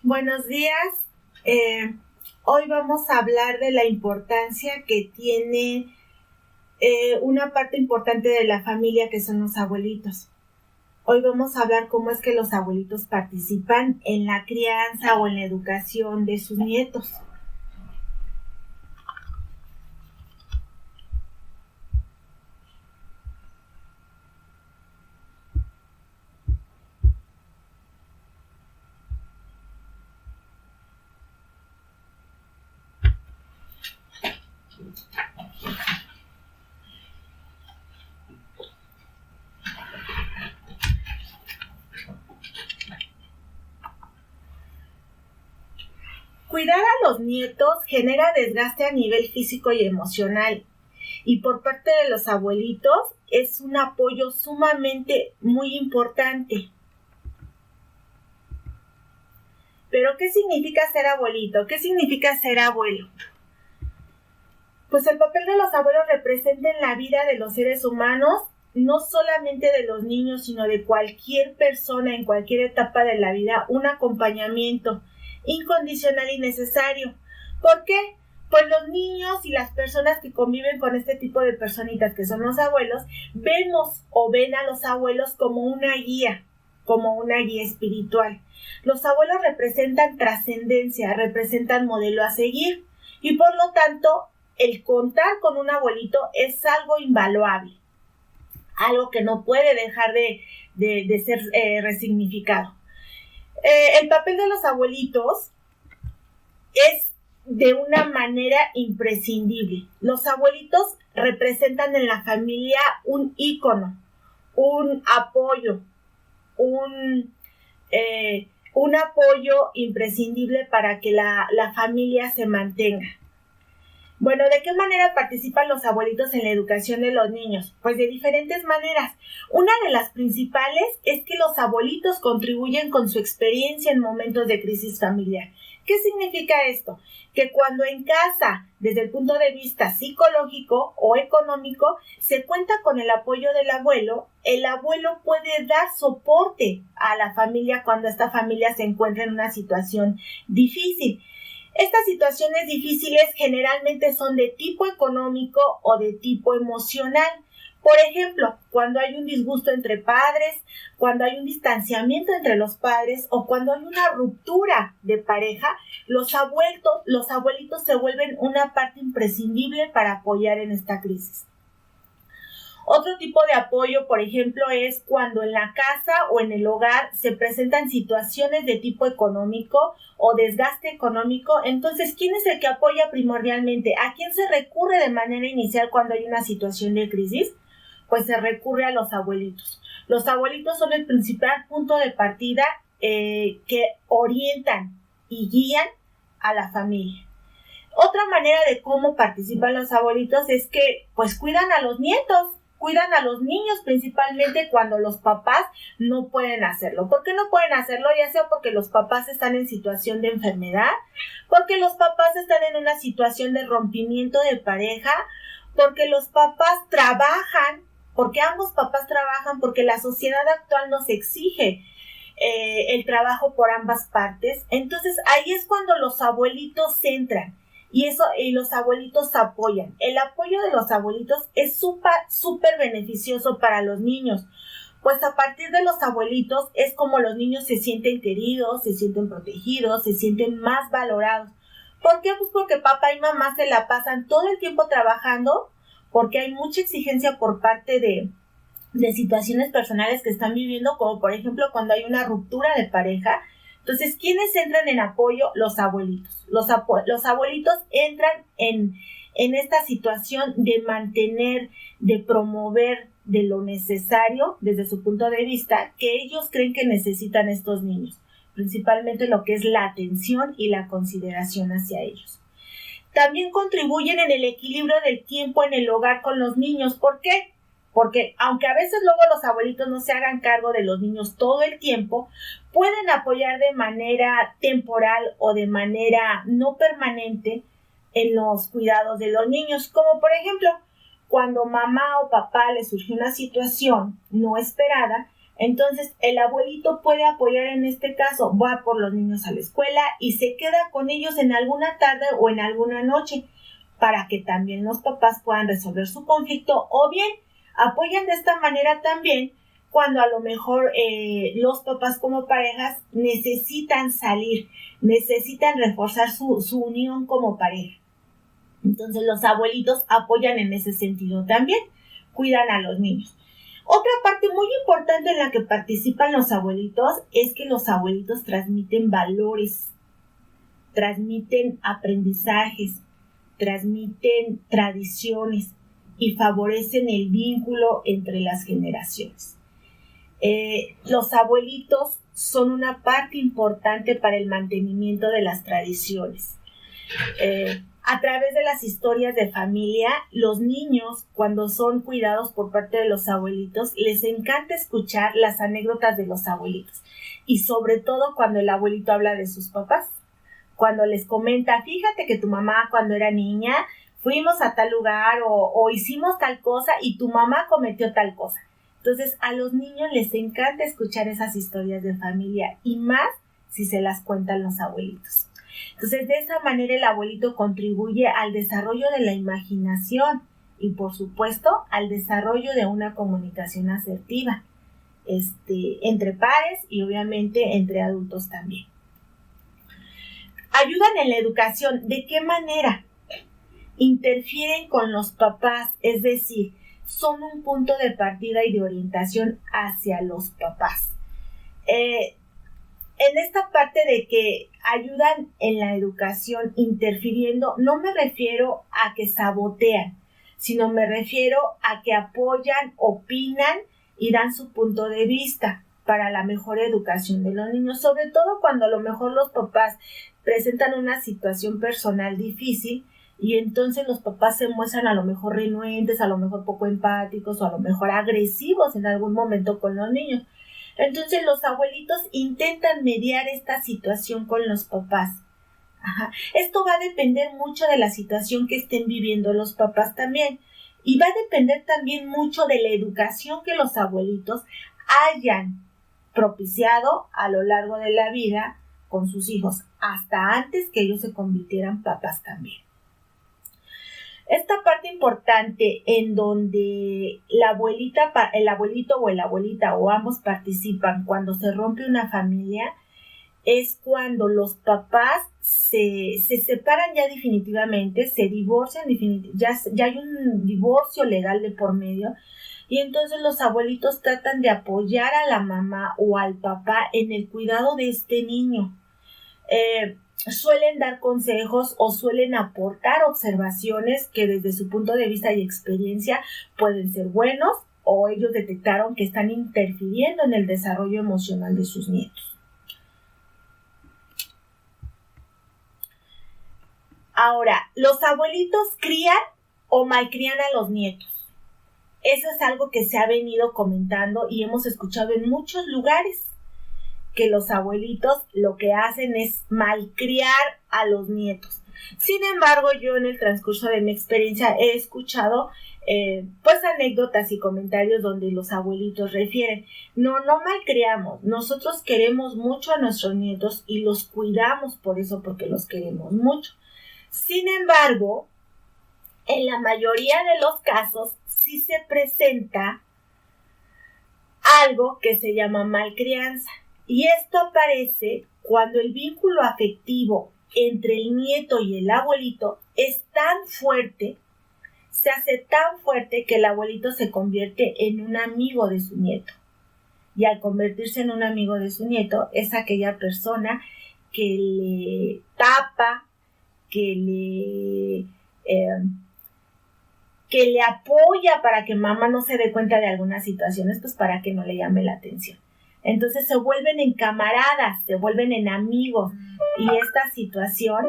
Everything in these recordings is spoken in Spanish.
Buenos días. Hoy vamos a hablar de la importancia que tiene una parte importante de la familia, que son los abuelitos. Hoy vamos a hablar cómo es que los abuelitos participan en la crianza o en la educación de sus nietos. Cuidar a los nietos genera desgaste a nivel físico y emocional, y por parte de los abuelitos es un apoyo sumamente muy importante. Pero, ¿qué significa ser abuelito? ¿Qué significa ser abuelo? Pues el papel de los abuelos representa en la vida de los seres humanos, no solamente de los niños, sino de cualquier persona en cualquier etapa de la vida, un acompañamiento incondicional y necesario. ¿Por qué? Pues los niños y las personas que conviven con este tipo de personitas que son los abuelos, vemos o ven a los abuelos como una guía espiritual. Los abuelos representan trascendencia, representan modelo a seguir, y por lo tanto el contar con un abuelito es algo invaluable, algo que no puede dejar de ser resignificado. El papel de los abuelitos es de una manera imprescindible. Los abuelitos representan en la familia un ícono, un apoyo, un apoyo imprescindible para que la familia se mantenga. Bueno, ¿de qué manera participan los abuelitos en la educación de los niños? Pues de diferentes maneras. Una de las principales es que los abuelitos contribuyen con su experiencia en momentos de crisis familiar. ¿Qué significa esto? Que cuando en casa, desde el punto de vista psicológico o económico, se cuenta con el apoyo del abuelo, el abuelo puede dar soporte a la familia cuando esta familia se encuentra en una situación difícil. Estas situaciones difíciles generalmente son de tipo económico o de tipo emocional. Por ejemplo, cuando hay un disgusto entre padres, cuando hay un distanciamiento entre los padres o cuando hay una ruptura de pareja, los abuelitos se vuelven una parte imprescindible para apoyar en esta crisis. Otro tipo de apoyo, por ejemplo, es cuando en la casa o en el hogar se presentan situaciones de tipo económico o desgaste económico. Entonces, ¿quién es el que apoya primordialmente? ¿A quién se recurre de manera inicial cuando hay una situación de crisis? Pues se recurre a los abuelitos. Los abuelitos son el principal punto de partida que orientan y guían a la familia. Otra manera de cómo participan los abuelitos es que pues cuidan a los nietos, cuidan a los niños principalmente cuando los papás no pueden hacerlo. ¿Por qué no pueden hacerlo? Ya sea porque los papás están en situación de enfermedad, porque los papás están en una situación de rompimiento de pareja, porque los papás trabajan, porque ambos papás trabajan, porque la sociedad actual nos exige el trabajo por ambas partes. Entonces ahí es cuando los abuelitos entran. Y los abuelitos apoyan. El apoyo de los abuelitos es súper beneficioso para los niños. Pues a partir de los abuelitos es como los niños se sienten queridos, se sienten protegidos, se sienten más valorados. ¿Por qué? Pues porque papá y mamá se la pasan todo el tiempo trabajando, porque hay mucha exigencia por parte de situaciones personales que están viviendo, como por ejemplo cuando hay una ruptura de pareja. Entonces, ¿quiénes entran en apoyo? Los abuelitos. Los abuelitos entran en esta situación de mantener, de promover de lo necesario desde su punto de vista que ellos creen que necesitan estos niños, principalmente lo que es la atención y la consideración hacia ellos. También contribuyen en el equilibrio del tiempo en el hogar con los niños. ¿Por qué? Porque aunque a veces luego los abuelitos no se hagan cargo de los niños todo el tiempo, pueden apoyar de manera temporal o de manera no permanente en los cuidados de los niños, como por ejemplo, cuando mamá o papá les surgió una situación no esperada, Entonces, el abuelito puede apoyar en este caso, va por los niños a la escuela y se queda con ellos en alguna tarde o en alguna noche para que también los papás puedan resolver su conflicto, o bien apoyan de esta manera también cuando a lo mejor los papás como parejas necesitan salir, necesitan reforzar su unión como pareja. Entonces los abuelitos apoyan en ese sentido también, cuidan a los niños. Otra parte muy importante en la que participan los abuelitos es que los abuelitos transmiten valores, transmiten aprendizajes, transmiten tradiciones y favorecen el vínculo entre las generaciones. Los abuelitos son una parte importante para el mantenimiento de las tradiciones. A través de las historias de familia, los niños, cuando son cuidados por parte de los abuelitos, les encanta escuchar las anécdotas de los abuelitos. Y sobre todo cuando el abuelito habla de sus papás. Cuando les comenta, fíjate que tu mamá cuando era niña, fuimos a tal lugar o hicimos tal cosa y tu mamá cometió tal cosa. Entonces, a los niños les encanta escuchar esas historias de familia y más si se las cuentan los abuelitos. Entonces, de esa manera el abuelito contribuye al desarrollo de la imaginación y, por supuesto, al desarrollo de una comunicación asertiva entre pares y, obviamente, entre adultos también. Ayudan en la educación. ¿De qué manera? Interfieren con los papás, es decir, son un punto de partida y de orientación hacia los papás. En esta parte de que ayudan en la educación interfiriendo, no me refiero a que sabotean, sino me refiero a que apoyan, opinan y dan su punto de vista para la mejor educación de los niños, sobre todo cuando a lo mejor los papás presentan una situación personal difícil y entonces los papás se muestran a lo mejor renuentes, a lo mejor poco empáticos o a lo mejor agresivos en algún momento con los niños. Entonces los abuelitos intentan mediar esta situación con los papás. Esto va a depender mucho de la situación que estén viviendo los papás también. Y va a depender también mucho de la educación que los abuelitos hayan propiciado a lo largo de la vida con sus hijos, hasta antes que ellos se convirtieran papás también. Esta parte importante en donde el abuelito o la abuelita o ambos participan cuando se rompe una familia es cuando los papás se separan ya definitivamente, se divorcian ya hay un divorcio legal de por medio y entonces los abuelitos tratan de apoyar a la mamá o al papá en el cuidado de este niño. Suelen dar consejos o suelen aportar observaciones que desde su punto de vista y experiencia pueden ser buenos o ellos detectaron que están interfiriendo en el desarrollo emocional de sus nietos. Ahora, ¿los abuelitos crían o malcrían a los nietos? Eso es algo que se ha venido comentando y hemos escuchado en muchos lugares. Que los abuelitos lo que hacen es malcriar a los nietos. Sin embargo, yo en el transcurso de mi experiencia he escuchado anécdotas y comentarios donde los abuelitos refieren, no malcriamos, nosotros queremos mucho a nuestros nietos y los cuidamos por eso, porque los queremos mucho. Sin embargo, en la mayoría de los casos sí se presenta algo que se llama malcrianza. Y esto aparece cuando el vínculo afectivo entre el nieto y el abuelito es tan fuerte, se hace tan fuerte que el abuelito se convierte en un amigo de su nieto. Y al convertirse en un amigo de su nieto, es aquella persona que le tapa, que le apoya para que mamá no se dé cuenta de algunas situaciones, pues para que no le llame la atención. Entonces se vuelven en camaradas, se vuelven en amigos y esta situación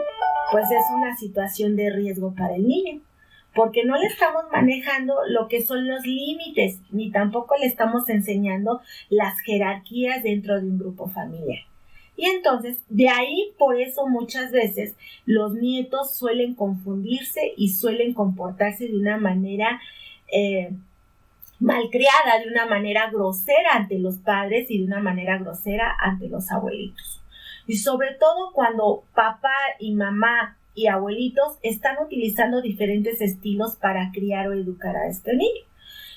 pues es una situación de riesgo para el niño porque no le estamos manejando lo que son los límites ni tampoco le estamos enseñando las jerarquías dentro de un grupo familiar. Y entonces de ahí por eso muchas veces los nietos suelen confundirse y suelen comportarse de una manera malcriada, de una manera grosera ante los padres y de una manera grosera ante los abuelitos. Y sobre todo cuando papá y mamá y abuelitos están utilizando diferentes estilos para criar o educar a este niño.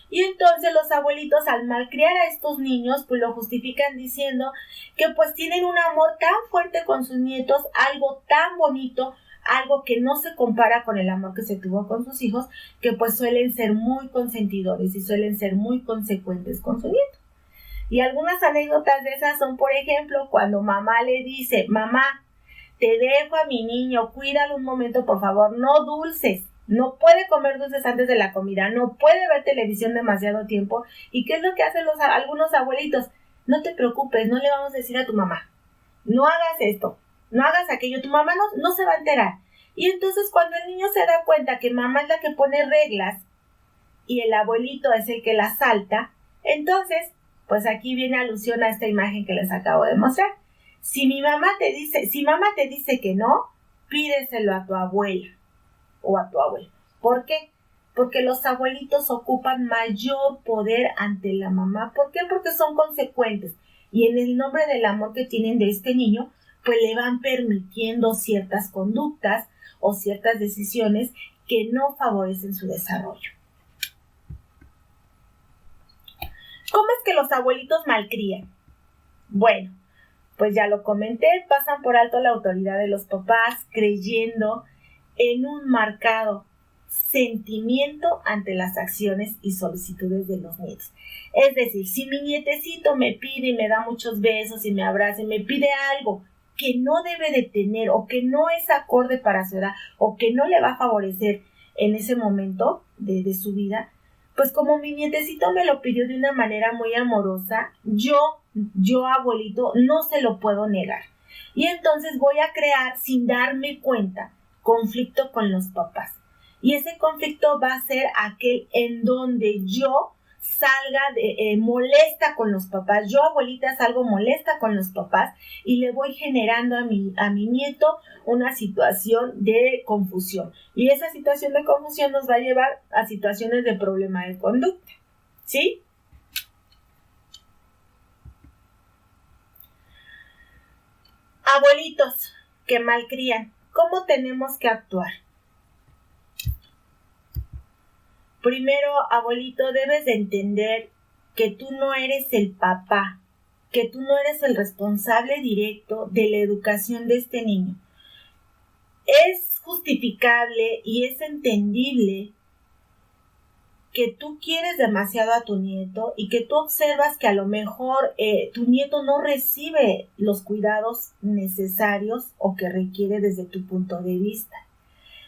Y entonces los abuelitos, al malcriar a estos niños, pues lo justifican diciendo que pues tienen un amor tan fuerte con sus nietos, algo tan bonito, algo que no se compara con el amor que se tuvo con sus hijos, que pues suelen ser muy consentidores y suelen ser muy consecuentes con su nieto. Y algunas anécdotas de esas son, por ejemplo, cuando mamá le dice: mamá, te dejo a mi niño, cuídalo un momento, por favor, no dulces. No puede comer dulces antes de la comida, no puede ver televisión demasiado tiempo. ¿Y qué es lo que hacen algunos abuelitos? No te preocupes, no le vamos a decir a tu mamá. No hagas esto, no hagas aquello, tu mamá no se va a enterar. Y entonces cuando el niño se da cuenta que mamá es la que pone reglas y el abuelito es el que las salta, entonces, pues aquí viene alusión a esta imagen que les acabo de mostrar. Si mamá te dice que no, pídeselo a tu abuela o a tu abuelo. ¿Por qué? Porque los abuelitos ocupan mayor poder ante la mamá. ¿Por qué? Porque son consecuentes. Y en el nombre del amor que tienen de este niño, pues le van permitiendo ciertas conductas o ciertas decisiones que no favorecen su desarrollo. ¿Cómo es que los abuelitos malcrían? Bueno, pues ya lo comenté, pasan por alto la autoridad de los papás, creyendo en un marcado sentimiento ante las acciones y solicitudes de los nietos. Es decir, si mi nietecito me pide y me da muchos besos y me abraza y me pide algo que no debe de tener o que no es acorde para su edad o que no le va a favorecer en ese momento de su vida, pues como mi nietecito me lo pidió de una manera muy amorosa, yo abuelito no se lo puedo negar. Y entonces voy a crear, sin darme cuenta, conflicto con los papás. Y ese conflicto va a ser aquel en donde yo salga molesta con los papás. Yo, abuelita, salgo molesta con los papás y le voy generando a mi nieto una situación de confusión. Y esa situación de confusión nos va a llevar a situaciones de problema de conducta. ¿Sí? Abuelitos que malcrían, ¿cómo tenemos que actuar? Primero, abuelito, debes de entender que tú no eres el papá, que tú no eres el responsable directo de la educación de este niño. Es justificable y es entendible que tú quieres demasiado a tu nieto y que tú observas que a lo mejor tu nieto no recibe los cuidados necesarios o que requiere desde tu punto de vista.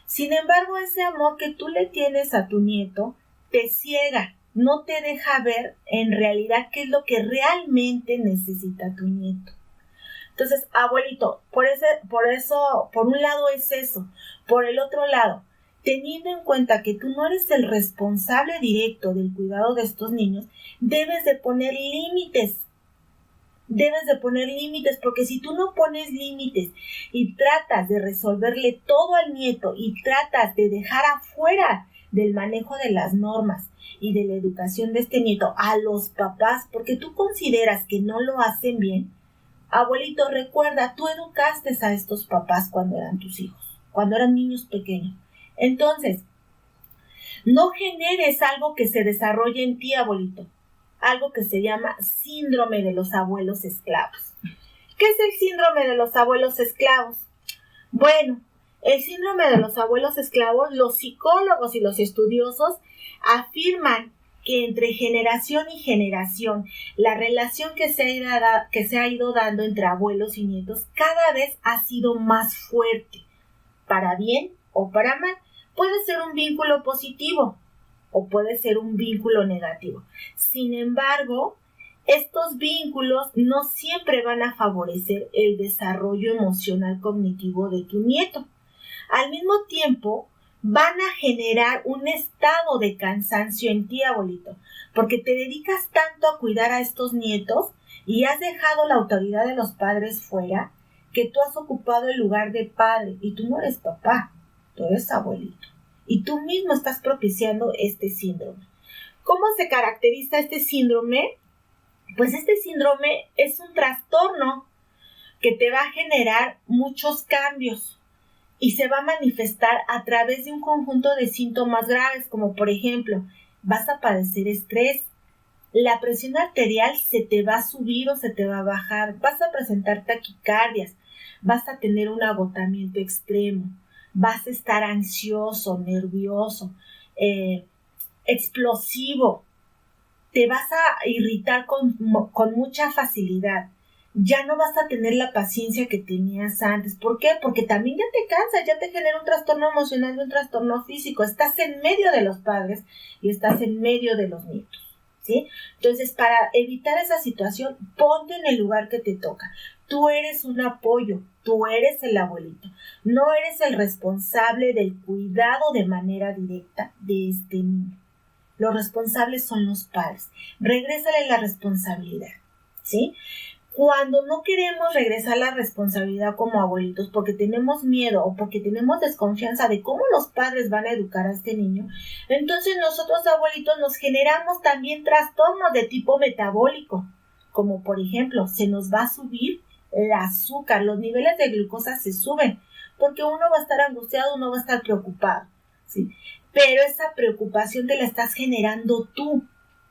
Sin embargo, ese amor que tú le tienes a tu nieto te ciega, no te deja ver en realidad qué es lo que realmente necesita tu nieto. Entonces, abuelito, por eso, por un lado es eso. Por el otro lado, teniendo en cuenta que tú no eres el responsable directo del cuidado de estos niños, debes de poner límites. Porque si tú no pones límites y tratas de resolverle todo al nieto y tratas de dejar afuera del manejo de las normas y de la educación de este nieto a los papás, porque tú consideras que no lo hacen bien, abuelito, recuerda, tú educaste a estos papás cuando eran tus hijos, cuando eran niños pequeños. Entonces, no generes algo que se desarrolle en ti, abuelito. Algo que se llama síndrome de los abuelos esclavos. ¿Qué es el síndrome de los abuelos esclavos? Bueno, el síndrome de los abuelos esclavos, los psicólogos y los estudiosos afirman que entre generación y generación, la relación que se ha ido dando entre abuelos y nietos cada vez ha sido más fuerte, para bien o para mal. Puede ser un vínculo positivo o puede ser un vínculo negativo. Sin embargo, estos vínculos no siempre van a favorecer el desarrollo emocional cognitivo de tu nieto. Al mismo tiempo, van a generar un estado de cansancio en ti, abuelito, porque te dedicas tanto a cuidar a estos nietos y has dejado la autoridad de los padres fuera, que tú has ocupado el lugar de padre y tú no eres papá, tú eres abuelito. Y tú mismo estás propiciando este síndrome. ¿Cómo se caracteriza este síndrome? Pues este síndrome es un trastorno que te va a generar muchos cambios y se va a manifestar a través de un conjunto de síntomas graves, como por ejemplo, vas a padecer estrés, la presión arterial se te va a subir o se te va a bajar, vas a presentar taquicardias, vas a tener un agotamiento extremo, vas a estar ansioso, nervioso, explosivo, te vas a irritar con mucha facilidad. Ya no vas a tener la paciencia que tenías antes. ¿Por qué? Porque también ya te cansas, ya te genera un trastorno emocional y un trastorno físico. Estás en medio de los padres y estás en medio de los nietos, ¿sí? Entonces, para evitar esa situación, ponte en el lugar que te toca. Tú eres un apoyo, tú eres el abuelito. No eres el responsable del cuidado de manera directa de este niño. Los responsables son los padres. Regrésale la responsabilidad, ¿sí? Cuando no queremos regresar la responsabilidad como abuelitos porque tenemos miedo o porque tenemos desconfianza de cómo los padres van a educar a este niño, entonces nosotros abuelitos nos generamos también trastornos de tipo metabólico, como por ejemplo, se nos va a subir el azúcar, los niveles de glucosa se suben, porque uno va a estar angustiado, uno va a estar preocupado, ¿sí? Pero esa preocupación te la estás generando tú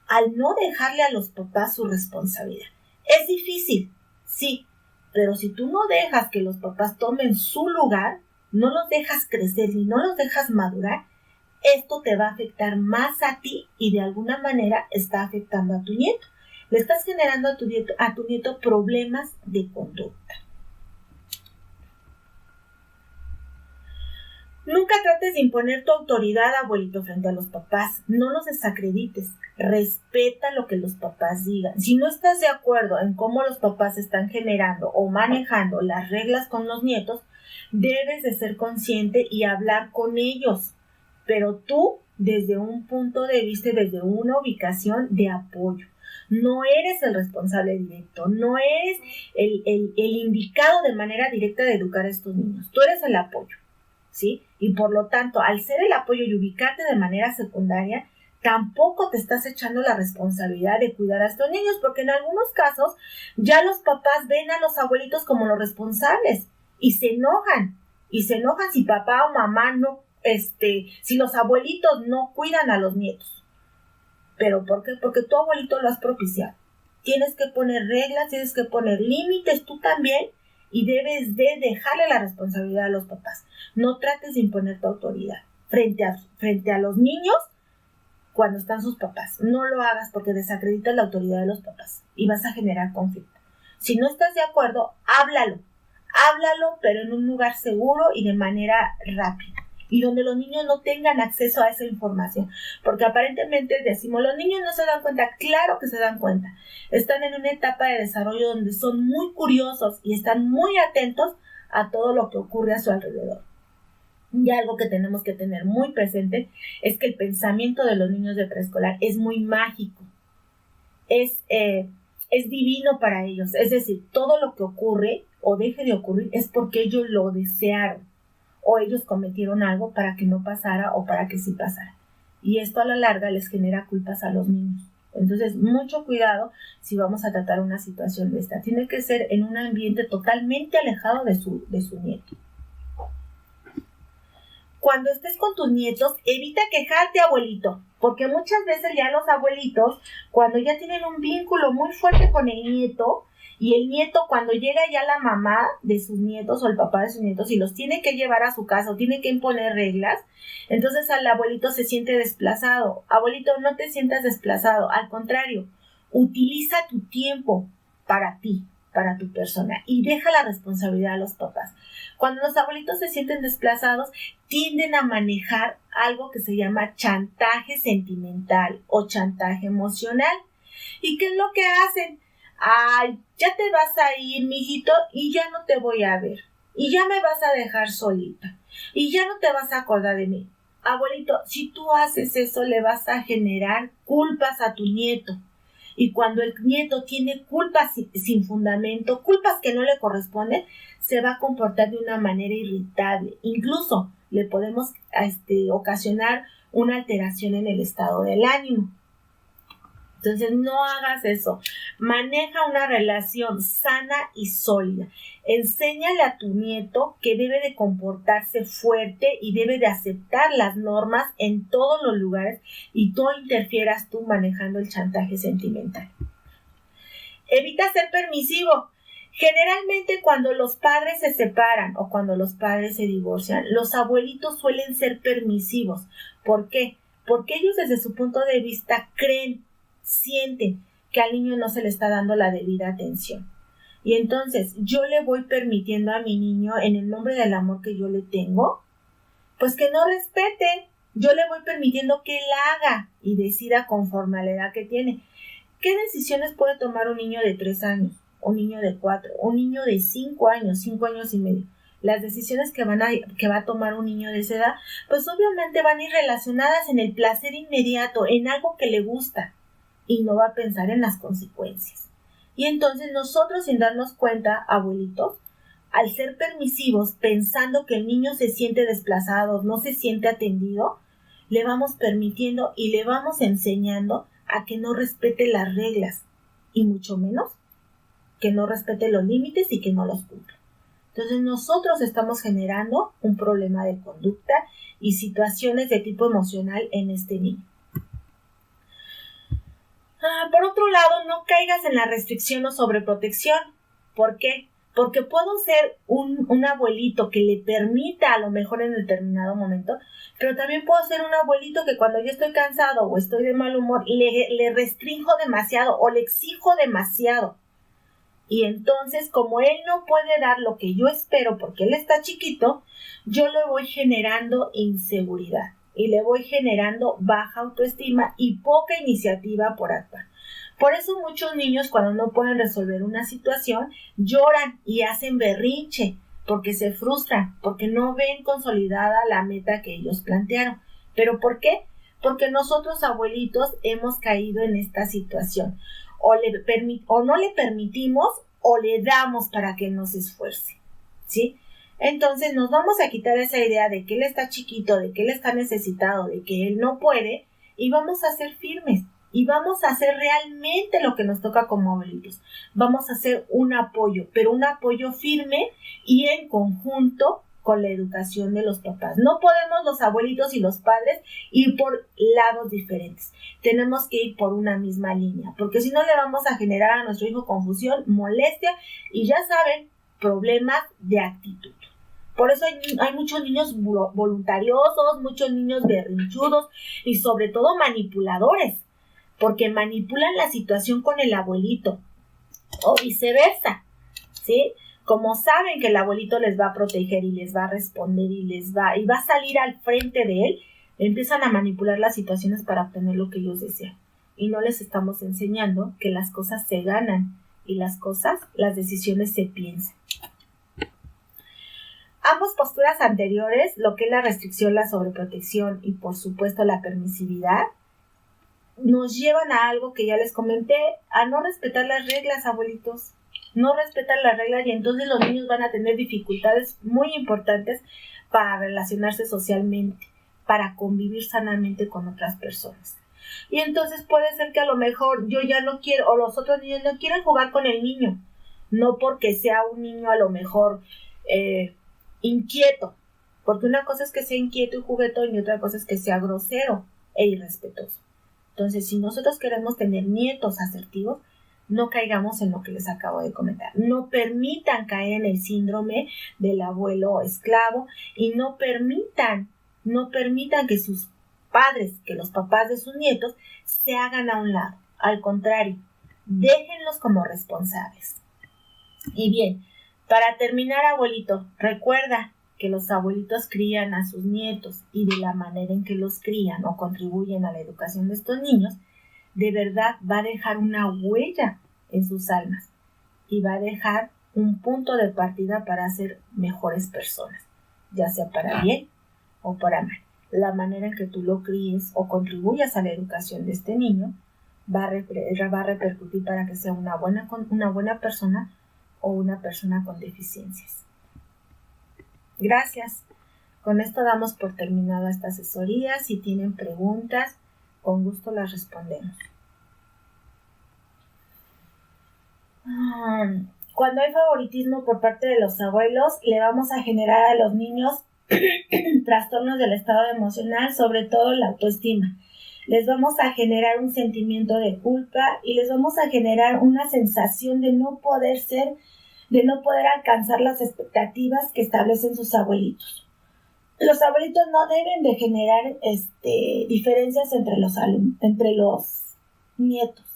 al no dejarle a los papás su responsabilidad. Es difícil, sí, pero si tú no dejas que los papás tomen su lugar, no los dejas crecer ni no los dejas madurar, esto te va a afectar más a ti y de alguna manera está afectando a tu nieto. Le estás generando a tu nieto problemas de conducta. Nunca trates de imponer tu autoridad, abuelito, frente a los papás. No los desacredites. Respeta lo que los papás digan. Si no estás de acuerdo en cómo los papás están generando o manejando las reglas con los nietos, debes de ser consciente y hablar con ellos. Pero tú, desde un punto de vista, desde una ubicación de apoyo. No eres el responsable directo, no eres el indicado de manera directa de educar a estos niños. Tú eres el apoyo, ¿sí? Y por lo tanto, al ser el apoyo y ubicarte de manera secundaria, tampoco te estás echando la responsabilidad de cuidar a estos niños, porque en algunos casos ya los papás ven a los abuelitos como los responsables y se enojan si papá o mamá no, si los abuelitos no cuidan a los nietos. ¿Pero por qué? Porque tu abuelito lo has propiciado. Tienes que poner reglas, tienes que poner límites tú también y debes de dejarle la responsabilidad a los papás. No trates de imponer tu autoridad frente a los niños cuando están sus papás. No lo hagas porque desacreditas la autoridad de los papás y vas a generar conflicto. Si no estás de acuerdo, háblalo, pero en un lugar seguro y de manera rápida. Y donde los niños no tengan acceso a esa información. Porque aparentemente decimos, los niños no se dan cuenta. Claro que se dan cuenta. Están en una etapa de desarrollo donde son muy curiosos y están muy atentos a todo lo que ocurre a su alrededor. Y algo que tenemos que tener muy presente es que el pensamiento de los niños de preescolar es muy mágico. Es divino para ellos. Es decir, todo lo que ocurre o deje de ocurrir es porque ellos lo desearon. O ellos cometieron algo para que no pasara o para que sí pasara. Y esto a la larga les genera culpas a los niños. Entonces, mucho cuidado si vamos a tratar una situación de esta. Tiene que ser en un ambiente totalmente alejado de su nieto. Cuando estés con tus nietos, evita quejarte, abuelito. Porque muchas veces ya los abuelitos, cuando ya tienen un vínculo muy fuerte con el nieto, y el nieto, cuando llega ya la mamá de sus nietos o el papá de sus nietos y los tiene que llevar a su casa o tiene que imponer reglas, entonces al abuelito se siente desplazado. Abuelito, no te sientas desplazado. Al contrario, utiliza tu tiempo para ti, para tu persona y deja la responsabilidad a los papás. Cuando los abuelitos se sienten desplazados, tienden a manejar algo que se llama chantaje sentimental o chantaje emocional. ¿Y qué es lo que hacen? Ay, ya te vas a ir, mijito, y ya no te voy a ver. Y ya me vas a dejar solita. Y ya no te vas a acordar de mí. Abuelito, si tú haces eso, le vas a generar culpas a tu nieto. Y cuando el nieto tiene culpas sin fundamento, culpas que no le corresponden, se va a comportar de una manera irritable. Incluso le podemos ocasionar una alteración en el estado del ánimo. Entonces no hagas eso. Maneja una relación sana y sólida. Enséñale a tu nieto que debe de comportarse fuerte y debe de aceptar las normas en todos los lugares y no interfieras tú manejando el chantaje sentimental. Evita ser permisivo. Generalmente cuando los padres se separan o cuando los padres se divorcian, los abuelitos suelen ser permisivos. ¿Por qué? Porque ellos desde su punto de vista sienten que al niño no se le está dando la debida atención. Y entonces yo le voy permitiendo a mi niño, en el nombre del amor que yo le tengo, pues que no respete. Yo le voy permitiendo que él haga y decida conforme a la edad que tiene. ¿Qué decisiones puede tomar un niño de 3 años? Un niño de 4, un niño de 5 años, 5 años y medio. Las decisiones que va a tomar un niño de esa edad, pues obviamente van a ir relacionadas en el placer inmediato, en algo que le gusta, y no va a pensar en las consecuencias. Y entonces nosotros, sin darnos cuenta, abuelitos, al ser permisivos, pensando que el niño se siente desplazado, no se siente atendido, le vamos permitiendo y le vamos enseñando a que no respete las reglas, y mucho menos que no respete los límites y que no los cumpla. Entonces nosotros estamos generando un problema de conducta y situaciones de tipo emocional en este niño. Por otro lado, no caigas en la restricción o sobreprotección. ¿Por qué? Porque puedo ser un abuelito que le permita a lo mejor en determinado momento, pero también puedo ser un abuelito que cuando yo estoy cansado o estoy de mal humor, le restrinjo demasiado o le exijo demasiado. Y entonces, como él no puede dar lo que yo espero porque él está chiquito, yo le voy generando inseguridad y le voy generando baja autoestima y poca iniciativa por actuar. Por eso muchos niños, cuando no pueden resolver una situación, lloran y hacen berrinche porque se frustran, porque no ven consolidada la meta que ellos plantearon. ¿Pero por qué? Porque nosotros, abuelitos, hemos caído en esta situación. O no le permitimos o le damos para que no se esfuerce, ¿sí? Entonces nos vamos a quitar esa idea de que él está chiquito, de que él está necesitado, de que él no puede, y vamos a ser firmes y vamos a hacer realmente lo que nos toca como abuelitos. Vamos a hacer un apoyo, pero un apoyo firme y en conjunto con la educación de los papás. No podemos los abuelitos y los padres ir por lados diferentes. Tenemos que ir por una misma línea, porque si no le vamos a generar a nuestro hijo confusión, molestia y ya saben, problemas de actitud. Por eso hay muchos niños voluntariosos, muchos niños berrinchudos y sobre todo manipuladores, porque manipulan la situación con el abuelito o viceversa, ¿sí? Como saben que el abuelito les va a proteger y les va a responder y va a salir al frente de él, empiezan a manipular las situaciones para obtener lo que ellos desean. Y no les estamos enseñando que las cosas se ganan y las decisiones se piensan. Ambas posturas anteriores, lo que es la restricción, la sobreprotección y por supuesto la permisividad, nos llevan a algo que ya les comenté, a no respetar las reglas, abuelitos. No respetan las reglas y entonces los niños van a tener dificultades muy importantes para relacionarse socialmente, para convivir sanamente con otras personas. Y entonces puede ser que a lo mejor yo ya no quiero, o los otros niños no quieren jugar con el niño, no porque sea un niño a lo mejor inquieto, porque una cosa es que sea inquieto y juguetón y otra cosa es que sea grosero e irrespetuoso. Entonces, si nosotros queremos tener nietos asertivos, no caigamos en lo que les acabo de comentar. No permitan caer en el síndrome del abuelo esclavo y no permitan que sus padres, que los papás de sus nietos, se hagan a un lado. Al contrario, déjenlos como responsables. Y bien, para terminar, abuelito, recuerda que los abuelitos crían a sus nietos y de la manera en que los crían o contribuyen a la educación de estos niños, de verdad va a dejar una huella en sus almas y va a dejar un punto de partida para ser mejores personas, ya sea para bien o para mal. La manera en que tú lo críes o contribuyas a la educación de este niño va a repercutir para que sea una buena persona o una persona con deficiencias. Gracias. Con esto damos por terminada esta asesoría. Si tienen preguntas, con gusto las respondemos. Cuando hay favoritismo por parte de los abuelos, le vamos a generar a los niños trastornos del estado emocional, sobre todo la autoestima. Les vamos a generar un sentimiento de culpa y les vamos a generar una sensación de no poder alcanzar las expectativas que establecen sus abuelitos. Los abuelitos no deben de generar diferencias entre los nietos.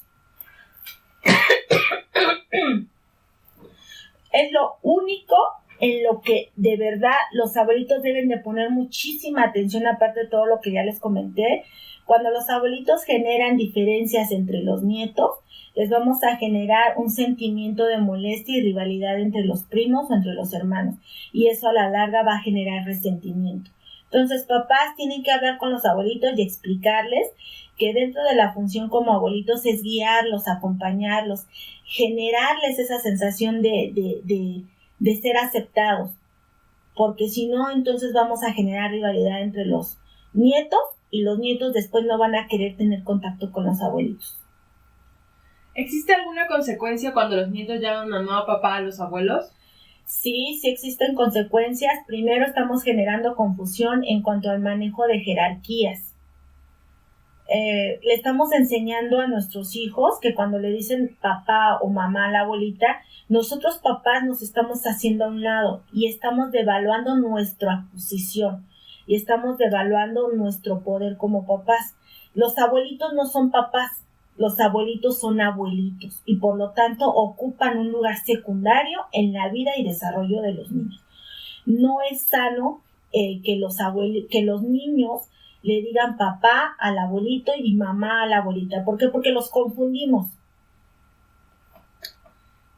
Es lo único en lo que de verdad los abuelitos deben de poner muchísima atención, aparte de todo lo que ya les comenté. Cuando los abuelitos generan diferencias entre los nietos, les vamos a generar un sentimiento de molestia y rivalidad entre los primos o entre los hermanos, y eso a la larga va a generar resentimiento. Entonces, papás tienen que hablar con los abuelitos y explicarles que dentro de la función como abuelitos es guiarlos, acompañarlos, generarles esa sensación de ser aceptados, porque si no, entonces vamos a generar rivalidad entre los nietos y los nietos después no van a querer tener contacto con los abuelitos. ¿Existe alguna consecuencia cuando los nietos llaman mamá o papá a los abuelos? Sí existen consecuencias. Primero, estamos generando confusión en cuanto al manejo de jerarquías. Le estamos enseñando a nuestros hijos que cuando le dicen papá o mamá a la abuelita, nosotros papás nos estamos haciendo a un lado y estamos devaluando nuestra posición y estamos devaluando nuestro poder como papás. Los abuelitos no son papás, los abuelitos son abuelitos y por lo tanto ocupan un lugar secundario en la vida y desarrollo de los niños. No es sano que los niños le digan papá al abuelito y mamá a la abuelita. ¿Por qué? Porque los confundimos.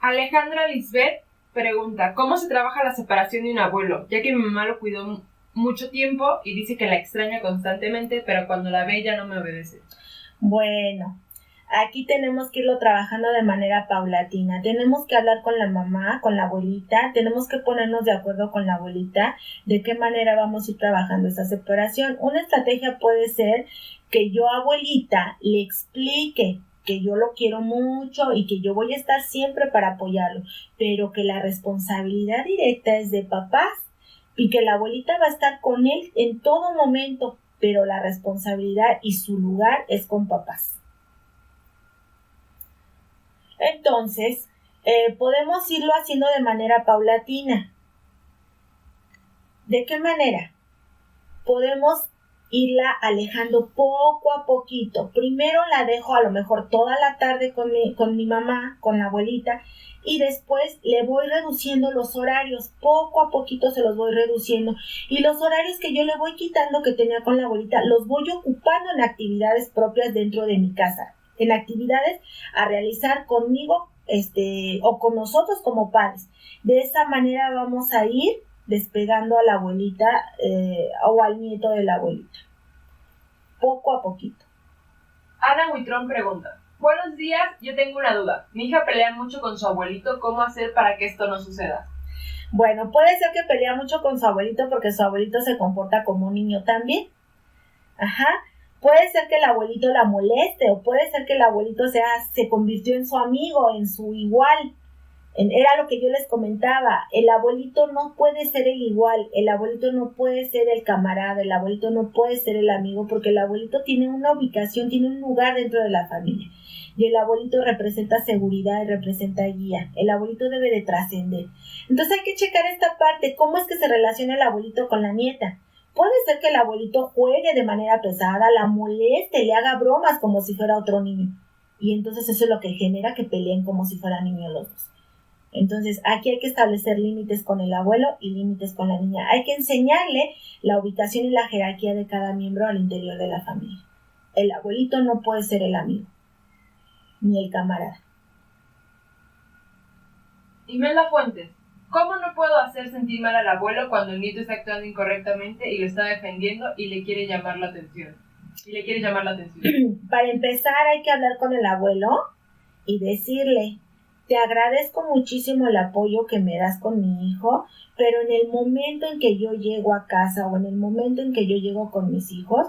Alejandra Lisbeth pregunta, ¿cómo se trabaja la separación de un abuelo? Ya que mi mamá lo cuidó mucho tiempo y dice que la extraña constantemente, pero cuando la ve ya no me obedece. Bueno, aquí tenemos que irlo trabajando de manera paulatina. Tenemos que hablar con la mamá, con la abuelita, tenemos que ponernos de acuerdo con la abuelita de qué manera vamos a ir trabajando esa separación. Una estrategia puede ser que yo, abuelita, le explique que yo lo quiero mucho y que yo voy a estar siempre para apoyarlo, pero que la responsabilidad directa es de papás y que la abuelita va a estar con él en todo momento, pero la responsabilidad y su lugar es con papás. Entonces, podemos irlo haciendo de manera paulatina. ¿De qué manera? Podemos irla alejando poco a poquito. Primero la dejo a lo mejor toda la tarde con mi mamá, con la abuelita, y después le voy reduciendo los horarios. Poco a poquito se los voy reduciendo. Y los horarios que yo le voy quitando que tenía con la abuelita, los voy ocupando en actividades propias dentro de mi casa. En actividades a realizar conmigo o con nosotros como padres. De esa manera vamos a ir despegando a la abuelita o al nieto de la abuelita. Poco a poquito. Ana Huitrón pregunta, buenos días, yo tengo una duda. Mi hija pelea mucho con su abuelito, ¿cómo hacer para que esto no suceda? Bueno, puede ser que pelea mucho con su abuelito porque su abuelito se comporta como un niño también. Puede ser que el abuelito la moleste o puede ser que el abuelito se convirtió en su amigo, en su igual. Era lo que yo les comentaba, el abuelito no puede ser el igual, el abuelito no puede ser el camarada, el abuelito no puede ser el amigo, porque el abuelito tiene una ubicación, tiene un lugar dentro de la familia. Y el abuelito representa seguridad y representa guía. El abuelito debe de trascender. Entonces hay que checar esta parte, cómo es que se relaciona el abuelito con la nieta. Puede ser que el abuelito juegue de manera pesada, la moleste, le haga bromas como si fuera otro niño. Y entonces eso es lo que genera que peleen como si fueran niños los dos. Entonces, aquí hay que establecer límites con el abuelo y límites con la niña. Hay que enseñarle la ubicación y la jerarquía de cada miembro al interior de la familia. El abuelito no puede ser el amigo, ni el camarada. Imelda Fuentes, ¿cómo no puedo hacer sentir mal al abuelo cuando el nieto está actuando incorrectamente y lo está defendiendo y le quiere llamar la atención? Para empezar, hay que hablar con el abuelo y decirle: te agradezco muchísimo el apoyo que me das con mi hijo, pero en el momento en que yo llego a casa o en el momento en que yo llego con mis hijos,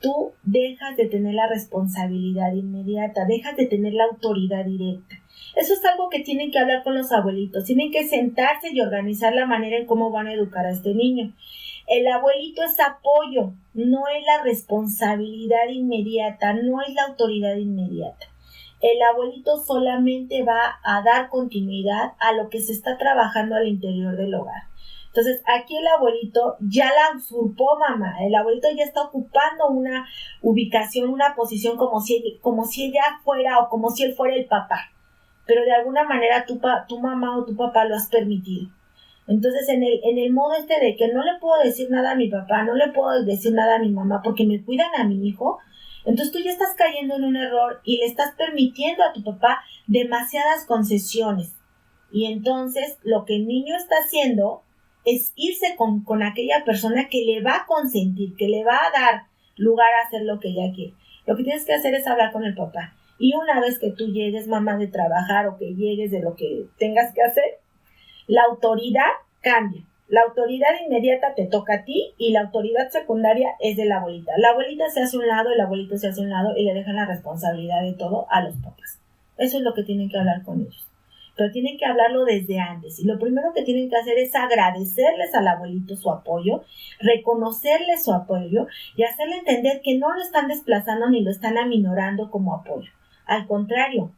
tú dejas de tener la responsabilidad inmediata, dejas de tener la autoridad directa. Eso es algo que tienen que hablar con los abuelitos, tienen que sentarse y organizar la manera en cómo van a educar a este niño. El abuelito es apoyo, no es la responsabilidad inmediata, no es la autoridad inmediata. El abuelito solamente va a dar continuidad a lo que se está trabajando al interior del hogar. Entonces, aquí el abuelito ya la usurpó mamá, el abuelito ya está ocupando una ubicación, una posición como si ella fuera o como si él fuera el papá. Pero de alguna manera tu mamá o tu papá lo has permitido. Entonces, en el modo de que no le puedo decir nada a mi papá, no le puedo decir nada a mi mamá porque me cuidan a mi hijo, entonces tú ya estás cayendo en un error y le estás permitiendo a tu papá demasiadas concesiones. Y entonces, lo que el niño está haciendo es irse con aquella persona que le va a consentir, que le va a dar lugar a hacer lo que ella quiere. Lo que tienes que hacer es hablar con el papá. Y una vez que tú llegues, mamá, de trabajar o que llegues de lo que tengas que hacer, la autoridad cambia. La autoridad inmediata te toca a ti y la autoridad secundaria es de la abuelita. La abuelita se hace a un lado, el abuelito se hace a un lado y le dejan la responsabilidad de todo a los papás. Eso es lo que tienen que hablar con ellos. Pero tienen que hablarlo desde antes. Y lo primero que tienen que hacer es agradecerles al abuelito su apoyo, reconocerle su apoyo y hacerle entender que no lo están desplazando ni lo están aminorando como apoyo. Al contrario,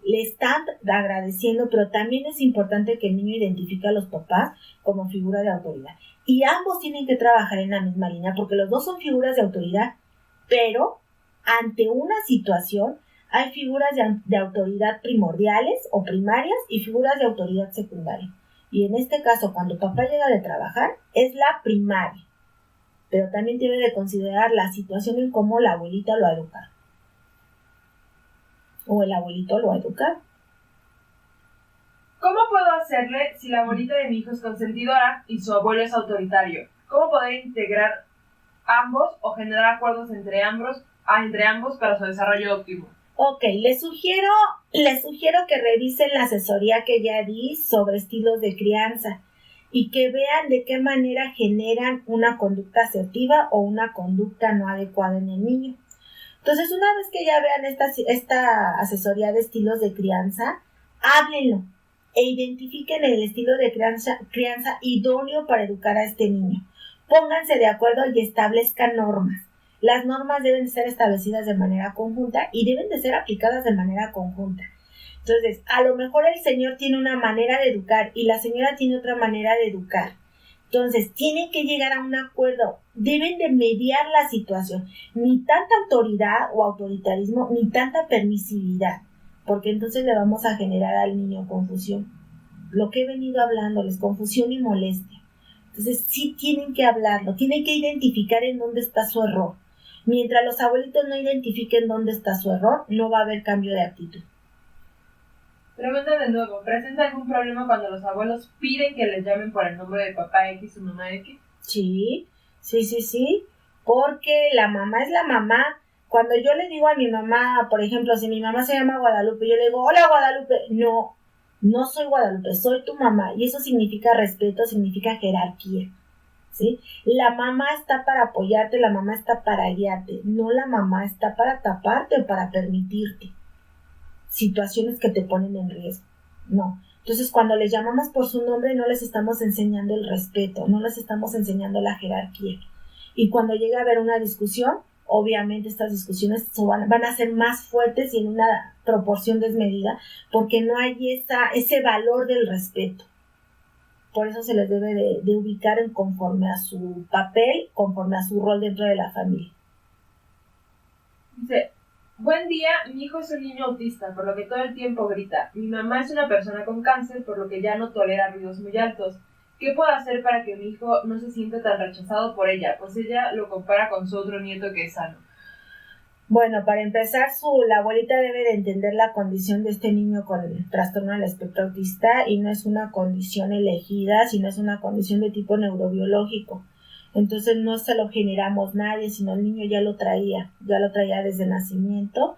le están agradeciendo, pero también es importante que el niño identifique a los papás como figura de autoridad. Y ambos tienen que trabajar en la misma línea, porque los dos son figuras de autoridad, pero ante una situación hay figuras de autoridad primordiales o primarias y figuras de autoridad secundaria. Y en este caso, cuando papá llega de trabajar, es la primaria. Pero también debe de considerar la situación en cómo la abuelita lo ha educado. O el abuelito lo ha educado. ¿Cómo puedo hacerle si la abuelita de mi hijo es consentidora y su abuelo es autoritario? ¿Cómo poder integrar ambos o generar acuerdos entre ambos para su desarrollo óptimo? Ok, les sugiero que revisen la asesoría que ya di sobre estilos de crianza y que vean de qué manera generan una conducta asertiva o una conducta no adecuada en el niño. Entonces, una vez que ya vean esta asesoría de estilos de crianza, háblenlo e identifiquen el estilo de crianza idóneo para educar a este niño. Pónganse de acuerdo y establezcan normas. Las normas deben ser establecidas de manera conjunta y deben de ser aplicadas de manera conjunta. Entonces, a lo mejor el señor tiene una manera de educar y la señora tiene otra manera de educar. Entonces, tienen que llegar a un acuerdo. Deben de mediar la situación. Ni tanta autoridad o autoritarismo, ni tanta permisividad, porque entonces le vamos a generar al niño confusión. Lo que he venido hablándoles, confusión y molestia. Entonces, sí tienen que hablarlo, tienen que identificar en dónde está su error. Mientras los abuelitos no identifiquen dónde está su error, no va a haber cambio de actitud. Pregunta de nuevo, ¿presenta algún problema cuando los abuelos piden que les llamen por el nombre de papá X o mamá X? Sí, porque la mamá es la mamá. Cuando yo le digo a mi mamá, por ejemplo, si mi mamá se llama Guadalupe, yo le digo, hola Guadalupe, no soy Guadalupe, soy tu mamá, y eso significa respeto, significa jerarquía, ¿sí? La mamá está para apoyarte, la mamá está para guiarte, no la mamá está para taparte o para permitirte situaciones que te ponen en riesgo, no. Entonces, cuando les llamamos por su nombre, no les estamos enseñando el respeto, no les estamos enseñando la jerarquía. Y cuando llega a haber una discusión, obviamente estas discusiones van a ser más fuertes y en una proporción desmedida, porque no hay ese valor del respeto. Por eso se les debe de ubicar conforme a su papel, conforme a su rol dentro de la familia. Dice, buen día, mi hijo es un niño autista, por lo que todo el tiempo grita. Mi mamá es una persona con cáncer, por lo que ya no tolera ruidos muy altos. ¿Qué puedo hacer para que mi hijo no se sienta tan rechazado por ella? Pues ella lo compara con su otro nieto que es sano. Bueno, para empezar, la abuelita debe de entender la condición de este niño con el trastorno del espectro autista y no es una condición elegida, sino es una condición de tipo neurobiológico. Entonces no se lo generamos nadie, sino el niño ya lo traía desde nacimiento.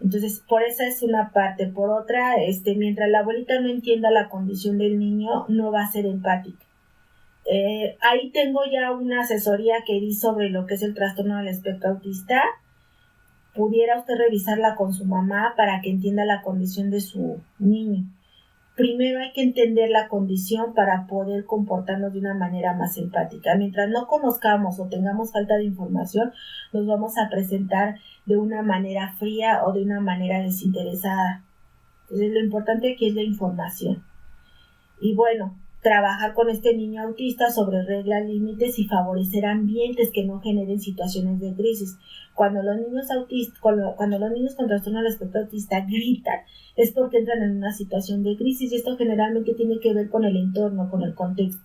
Entonces, por esa es una parte. Por otra, mientras la abuelita no entienda la condición del niño, no va a ser empática. Ahí tengo ya una asesoría que di sobre lo que es el trastorno del espectro autista. Pudiera usted revisarla con su mamá para que entienda la condición de su niño. Primero hay que entender la condición para poder comportarnos de una manera más empática. Mientras no conozcamos o tengamos falta de información, nos vamos a presentar de una manera fría o de una manera desinteresada. Entonces, lo importante aquí es la información. Y bueno, trabajar con este niño autista sobre reglas, límites y favorecer ambientes que no generen situaciones de crisis. Cuando los niños con trastorno del espectro autista gritan, es porque entran en una situación de crisis y esto generalmente tiene que ver con el entorno, con el contexto.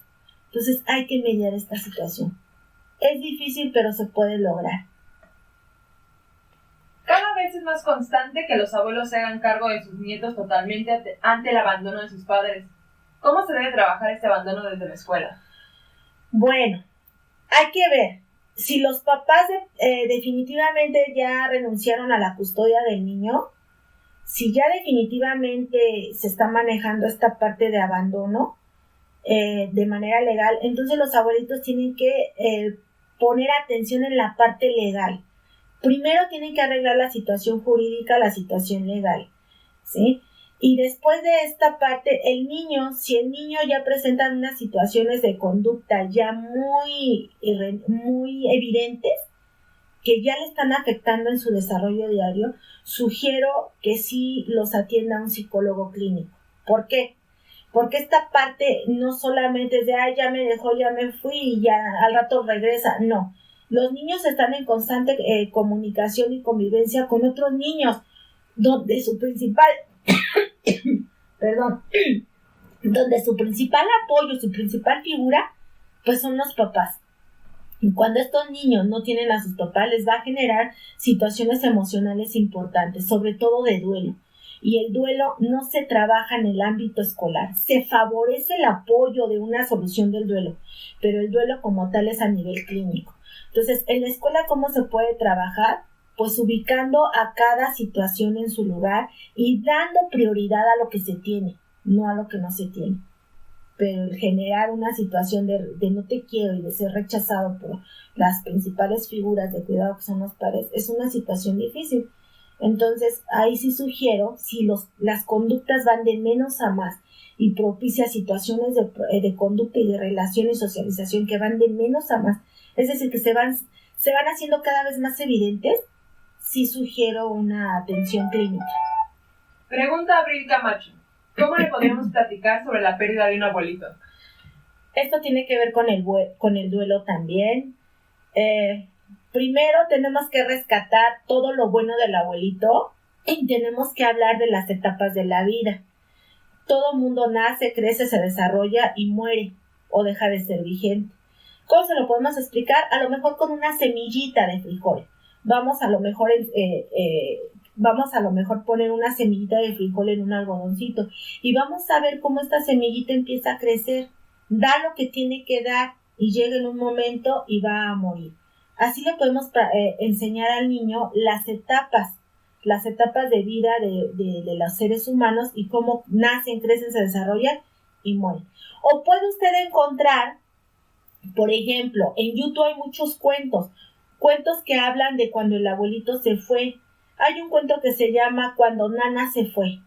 Entonces hay que mediar esta situación. Es difícil, pero se puede lograr. Cada vez es más constante que los abuelos se hagan cargo de sus nietos totalmente ante el abandono de sus padres. ¿Cómo se debe trabajar este abandono desde la escuela? Bueno, hay que ver. Si los papás definitivamente ya renunciaron a la custodia del niño, si ya definitivamente se está manejando esta parte de abandono de manera legal, entonces los abuelitos tienen que poner atención en la parte legal. Primero tienen que arreglar la situación jurídica, la situación legal, ¿sí? Y después de esta parte, si el niño ya presenta unas situaciones de conducta ya muy evidentes, que ya le están afectando en su desarrollo diario, sugiero que sí los atienda un psicólogo clínico. ¿Por qué? Porque esta parte no solamente es de, ya me dejó, ya me fui y ya al rato regresa. No, los niños están en constante comunicación y convivencia con otros niños, donde su principal donde su principal apoyo, su principal figura, pues son los papás. Y cuando estos niños no tienen a sus papás, les va a generar situaciones emocionales importantes, sobre todo de duelo. Y el duelo no se trabaja en el ámbito escolar. Se favorece el apoyo de una solución del duelo, pero el duelo como tal es a nivel clínico. Entonces, en la escuela, ¿cómo se puede trabajar? Pues ubicando a cada situación en su lugar y dando prioridad a lo que se tiene, no a lo que no se tiene. Pero el generar una situación de no te quiero y de ser rechazado por las principales figuras de cuidado que son los padres es una situación difícil. Entonces, ahí sí sugiero, si las conductas van de menos a más y propicia situaciones de conducta y de relación y socialización que van de menos a más, es decir, que se van haciendo cada vez más evidentes, sí sugiero una atención clínica. Pregunta Abril Camacho. ¿Cómo le podríamos platicar sobre la pérdida de un abuelito? Esto tiene que ver con el duelo también. Primero tenemos que rescatar todo lo bueno del abuelito y tenemos que hablar de las etapas de la vida. Todo mundo nace, crece, se desarrolla y muere o deja de ser vigente. ¿Cómo se lo podemos explicar? A lo mejor con una semillita de frijol. Vamos a lo mejor poner una semillita de frijol en un algodoncito y vamos a ver cómo esta semillita empieza a crecer, da lo que tiene que dar y llega en un momento y va a morir. Así le podemos enseñar al niño las etapas de vida de los seres humanos y cómo nacen, crecen, se desarrollan y mueren. O puede usted encontrar, por ejemplo, en YouTube hay muchos cuentos que hablan de cuando el abuelito se fue. Hay un cuento que se llama Cuando Nana se fue.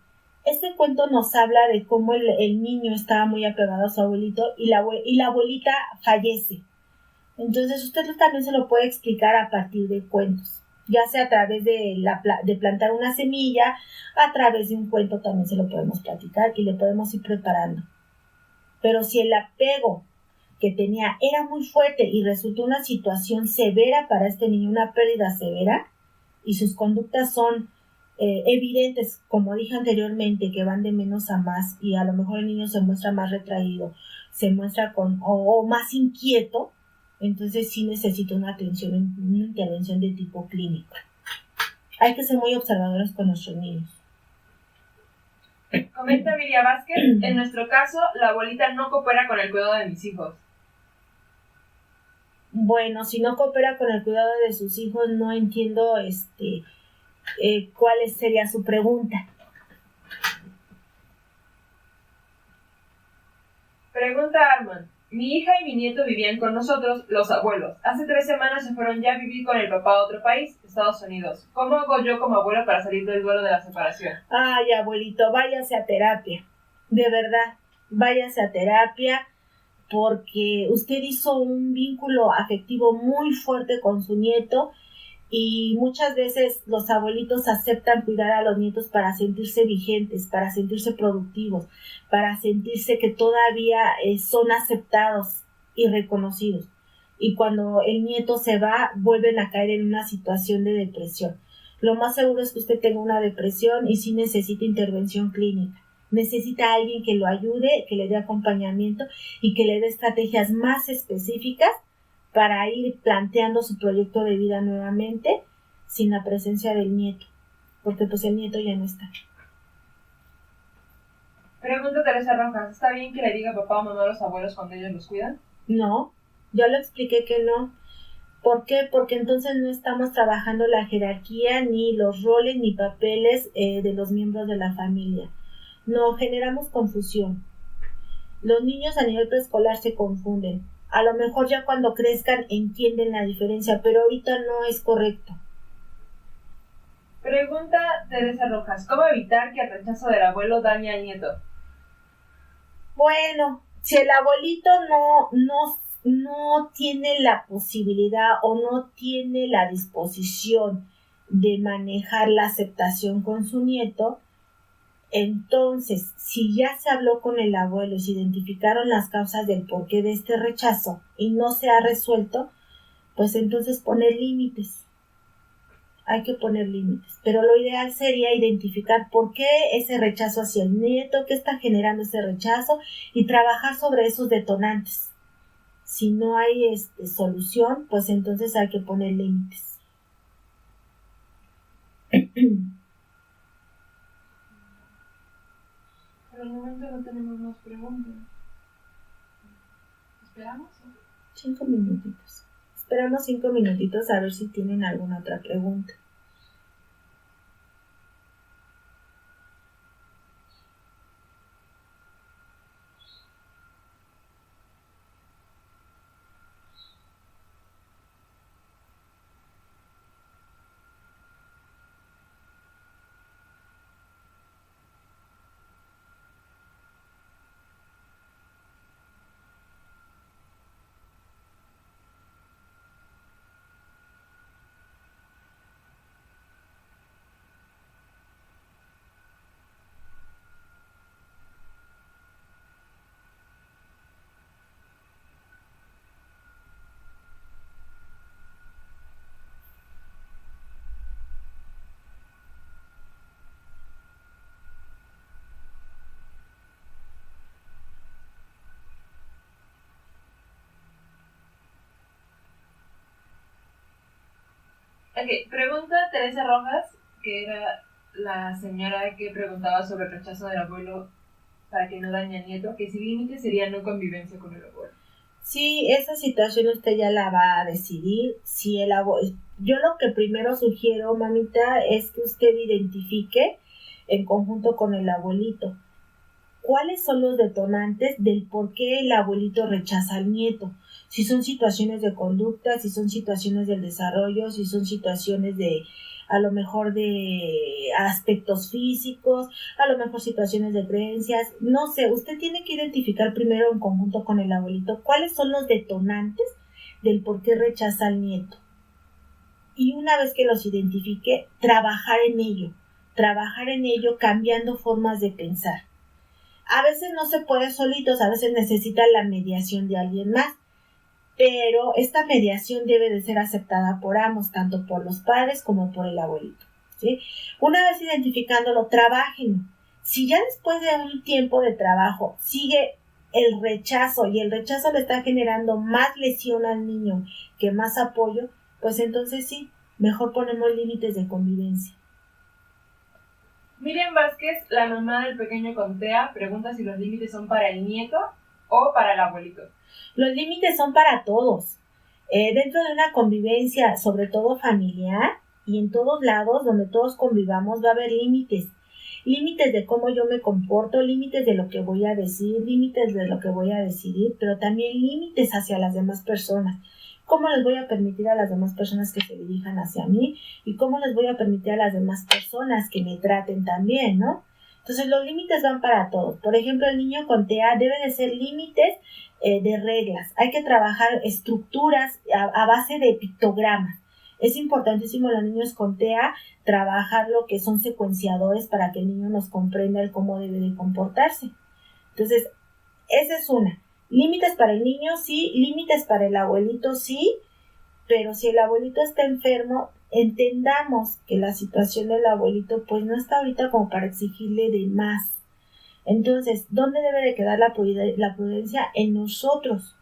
Este cuento nos habla de cómo el niño estaba muy apegado a su abuelito y la abuelita fallece. Entonces usted también se lo puede explicar a partir de cuentos, ya sea a través de plantar una semilla, a través de un cuento también se lo podemos platicar y le podemos ir preparando. Pero si el apego que tenía era muy fuerte y resultó una situación severa para este niño, una pérdida severa, y sus conductas son evidentes, como dije anteriormente, que van de menos a más y a lo mejor el niño se muestra más retraído, se muestra o más inquieto, entonces sí necesita una intervención de tipo clínico. Hay que ser muy observadores con nuestros niños. Comenta Miriam Vázquez, en nuestro caso, la abuelita no coopera con el cuidado de mis hijos. Bueno, si no coopera con el cuidado de sus hijos, no entiendo cuál sería su pregunta. Pregunta Arman. Mi hija y mi nieto vivían con nosotros, los abuelos. Hace 3 semanas se fueron ya a vivir con el papá a otro país, Estados Unidos. ¿Cómo hago yo como abuela para salir del duelo de la separación? Ay, abuelito, váyase a terapia. De verdad, váyase a terapia porque usted hizo un vínculo afectivo muy fuerte con su nieto y muchas veces los abuelitos aceptan cuidar a los nietos para sentirse vigentes, para sentirse productivos, para sentirse que todavía son aceptados y reconocidos. Y cuando el nieto se va, vuelven a caer en una situación de depresión. Lo más seguro es que usted tenga una depresión y sí necesita intervención clínica. Necesita a alguien que lo ayude, que le dé acompañamiento y que le dé estrategias más específicas para ir planteando su proyecto de vida nuevamente sin la presencia del nieto, porque pues el nieto ya no está. Pregunta Teresa Rojas, ¿está bien que le diga papá o mamá a los abuelos cuando ellos los cuidan? No, ya lo expliqué que no. ¿Por qué? Porque entonces no estamos trabajando la jerarquía, ni los roles, ni papeles de los miembros de la familia. No, generamos confusión. Los niños a nivel preescolar se confunden. A lo mejor ya cuando crezcan entienden la diferencia, pero ahorita no es correcto. Pregunta Teresa Rojas, ¿cómo evitar que el rechazo del abuelo dañe al nieto? Bueno, si el abuelito no tiene la posibilidad o no tiene la disposición de manejar la aceptación con su nieto, entonces, si ya se habló con el abuelo y se identificaron las causas del porqué de este rechazo y no se ha resuelto, pues entonces poner límites. Hay que poner límites. Pero lo ideal sería identificar por qué ese rechazo hacia el nieto, qué está generando ese rechazo y trabajar sobre esos detonantes. Si no hay solución, pues entonces hay que poner límites. Por el momento no tenemos más preguntas. ¿Esperamos? 5 minutitos. Esperamos 5 minutitos a ver si tienen alguna otra pregunta. Ok, pregunta Teresa Rojas, que era la señora que preguntaba sobre el rechazo del abuelo para que no dañe al nieto, que si límite sería no convivencia con el abuelo. Sí, esa situación usted ya la va a decidir. Si el abuelo, yo lo que primero sugiero, mamita, es que usted identifique en conjunto con el abuelito cuáles son los detonantes del por qué el abuelito rechaza al nieto. Si son situaciones de conducta, si son situaciones del desarrollo, si son situaciones de, a lo mejor de aspectos físicos, a lo mejor situaciones de creencias, no sé, usted tiene que identificar primero en conjunto con el abuelito cuáles son los detonantes del por qué rechaza al nieto. Y una vez que los identifique, trabajar en ello cambiando formas de pensar. A veces no se puede solitos, a veces necesita la mediación de alguien más, pero esta mediación debe de ser aceptada por ambos, tanto por los padres como por el abuelito, ¿sí? Una vez identificándolo, trabajen. Si ya después de un tiempo de trabajo sigue el rechazo y el rechazo le está generando más lesión al niño que más apoyo, pues entonces sí, mejor ponemos límites de convivencia. Miriam Vázquez, la mamá del pequeño con TEA, pregunta si los límites son para el nieto o para el abuelito. Los límites son para todos. Dentro de una convivencia, sobre todo familiar, y en todos lados donde todos convivamos, va a haber límites. límites de cómo yo me comporto, límites de lo que voy a decir, límites de lo que voy a decidir, pero también límites hacia las demás personas. ¿Cómo les voy a permitir a las demás personas que se dirijan hacia mí? ¿Y cómo les voy a permitir a las demás personas que me traten también, ¿no? Entonces los límites van para todos. Por ejemplo, el niño con TEA debe de ser límites de reglas. Hay que trabajar estructuras a base de pictogramas. Es importantísimo los niños con TEA trabajar lo que son secuenciadores para que el niño nos comprenda el cómo debe de comportarse. Entonces, esa es una. Límites para el niño, sí. Límites para el abuelito, sí. Pero si el abuelito está enfermo, entendamos que la situación del abuelito pues no está ahorita como para exigirle de más. Entonces, ¿dónde debe de quedar la prudencia? En nosotros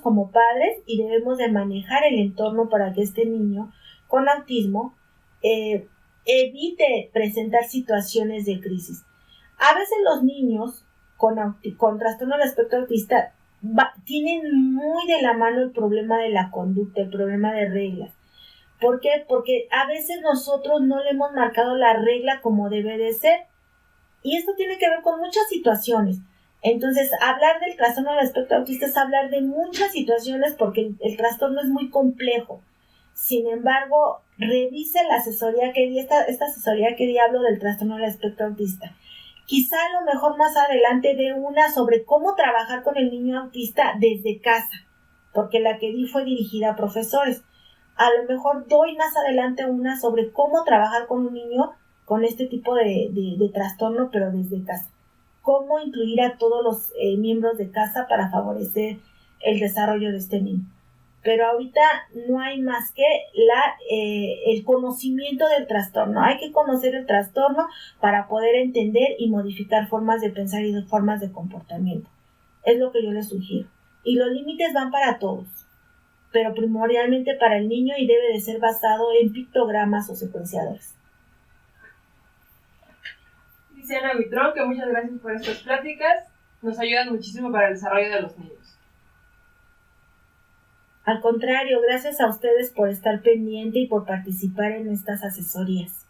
como padres, y debemos de manejar el entorno para que este niño con autismo evite presentar situaciones de crisis. A veces los niños con trastorno del espectro autista tienen muy de la mano el problema de la conducta, el problema de reglas. ¿Por qué? Porque a veces nosotros no le hemos marcado la regla como debe de ser. Y esto tiene que ver con muchas situaciones. Entonces, hablar del trastorno del espectro autista es hablar de muchas situaciones porque el trastorno es muy complejo. Sin embargo, revise la asesoría que di, esta asesoría que di, hablo del trastorno del espectro autista. Quizá a lo mejor más adelante dé una sobre cómo trabajar con el niño autista desde casa, porque la que di fue dirigida a profesores. A lo mejor doy más adelante una sobre cómo trabajar con un niño con este tipo de trastorno, pero desde casa. Cómo incluir a todos los miembros de casa para favorecer el desarrollo de este niño. Pero ahorita no hay más que el conocimiento del trastorno. Hay que conocer el trastorno para poder entender y modificar formas de pensar y formas de comportamiento. Es lo que yo les sugiero. Y los límites van para todos, pero primordialmente para el niño, y debe de ser basado en pictogramas o secuenciadores. Dice Ana Buitrón que muchas gracias por estas pláticas, nos ayudan muchísimo para el desarrollo de los niños. Al contrario, gracias a ustedes por estar pendiente y por participar en estas asesorías.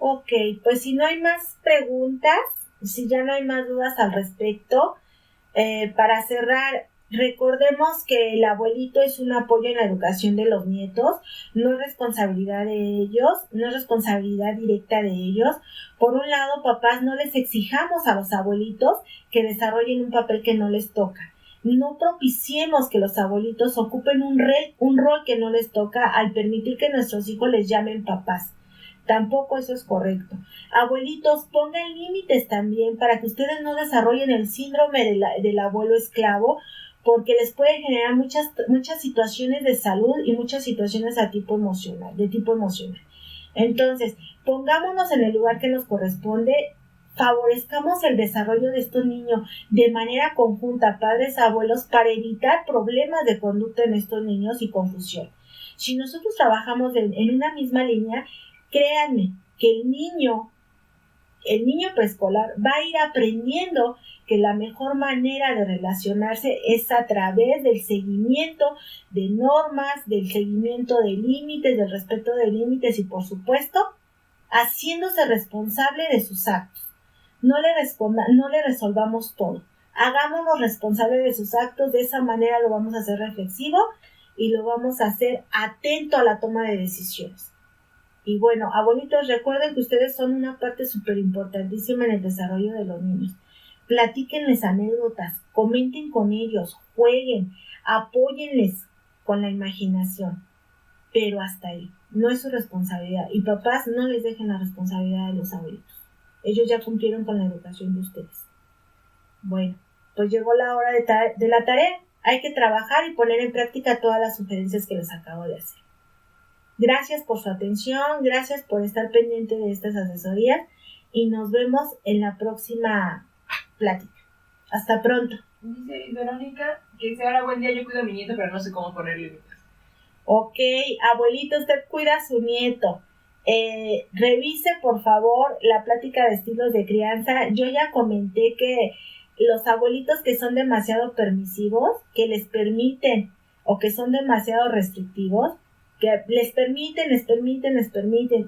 Ok, pues si no hay más preguntas, si ya no hay más dudas al respecto, para cerrar, recordemos que el abuelito es un apoyo en la educación de los nietos, no es responsabilidad de ellos, no es responsabilidad directa de ellos. Por un lado, papás, no les exijamos a los abuelitos que desarrollen un papel que no les toca. No propiciemos que los abuelitos ocupen un rol que no les toca al permitir que nuestros hijos les llamen papás. Tampoco eso es correcto. Abuelitos, pongan límites también para que ustedes no desarrollen el síndrome del abuelo esclavo, porque les puede generar muchas situaciones de salud y muchas situaciones de tipo emocional. Entonces, pongámonos en el lugar que nos corresponde, favorezcamos el desarrollo de estos niños de manera conjunta, padres, abuelos, para evitar problemas de conducta en estos niños y confusión. Si nosotros trabajamos en una misma línea, créanme que el niño preescolar va a ir aprendiendo que la mejor manera de relacionarse es a través del seguimiento de normas, del seguimiento de límites, del respeto de límites y, por supuesto, haciéndose responsable de sus actos. No le resolvamos todo. Hagámonos responsables de sus actos. De esa manera lo vamos a hacer reflexivo y lo vamos a hacer atento a la toma de decisiones. Y bueno, abuelitos, recuerden que ustedes son una parte súper importantísima en el desarrollo de los niños. Platíquenles anécdotas, comenten con ellos, jueguen, apóyenles con la imaginación. Pero hasta ahí, no es su responsabilidad. Y papás, no les dejen la responsabilidad de los abuelitos. Ellos ya cumplieron con la educación de ustedes. Bueno, pues llegó la hora de la tarea. Hay que trabajar y poner en práctica todas las sugerencias que les acabo de hacer. Gracias por su atención, gracias por estar pendiente de estas asesorías y nos vemos en la próxima plática. Hasta pronto. Dice Verónica que dice, ahora buen día, yo cuido a mi nieto, pero no sé cómo poner límites. Ok, abuelito, usted cuida a su nieto. revise por favor la plática de estilos de crianza. Yo ya comenté que los abuelitos que son demasiado permisivos, que les permiten o que son demasiado restrictivos, que les permiten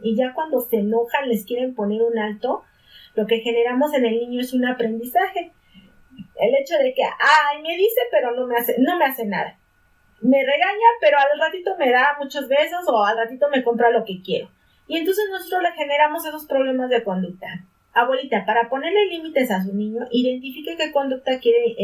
y ya cuando se enojan les quieren poner un alto, lo que generamos en el niño es un aprendizaje. El hecho de que, me dice pero no me hace nada. Me regaña pero al ratito me da muchos besos o al ratito me compra lo que quiero. Y entonces nosotros le generamos esos problemas de conducta. Abuelita, para ponerle límites a su niño, identifique qué conducta quiere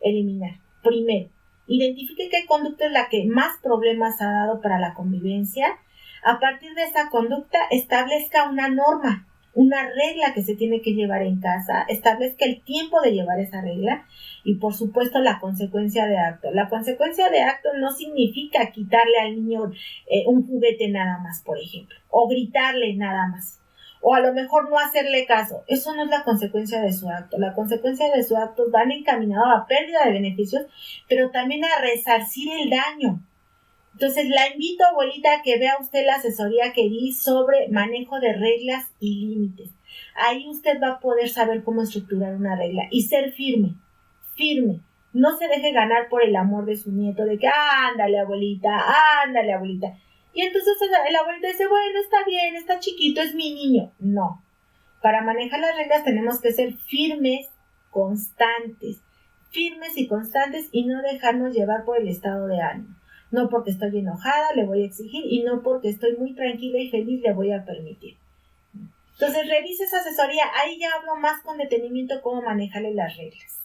eliminar. Primero, identifique qué conducta es la que más problemas ha dado para la convivencia. A partir de esa conducta, establezca una norma, una regla que se tiene que llevar en casa, establezca el tiempo de llevar esa regla y, por supuesto, la consecuencia de acto. La consecuencia de acto no significa quitarle al niño un juguete nada más, por ejemplo, o gritarle nada más. O a lo mejor no hacerle caso. Eso no es la consecuencia de su acto. La consecuencia de su acto van encaminado a pérdida de beneficios, pero también a resarcir el daño. Entonces la invito, abuelita, a que vea usted la asesoría que di sobre manejo de reglas y límites. Ahí usted va a poder saber cómo estructurar una regla y ser firme. No se deje ganar por el amor de su nieto, de que ándale abuelita. Y entonces el abuelito dice, bueno, está bien, está chiquito, es mi niño. No. Para manejar las reglas tenemos que ser firmes y constantes y no dejarnos llevar por el estado de ánimo. No porque estoy enojada le voy a exigir y no porque estoy muy tranquila y feliz le voy a permitir. Entonces revise esa asesoría, ahí ya hablo más con detenimiento cómo manejarle las reglas.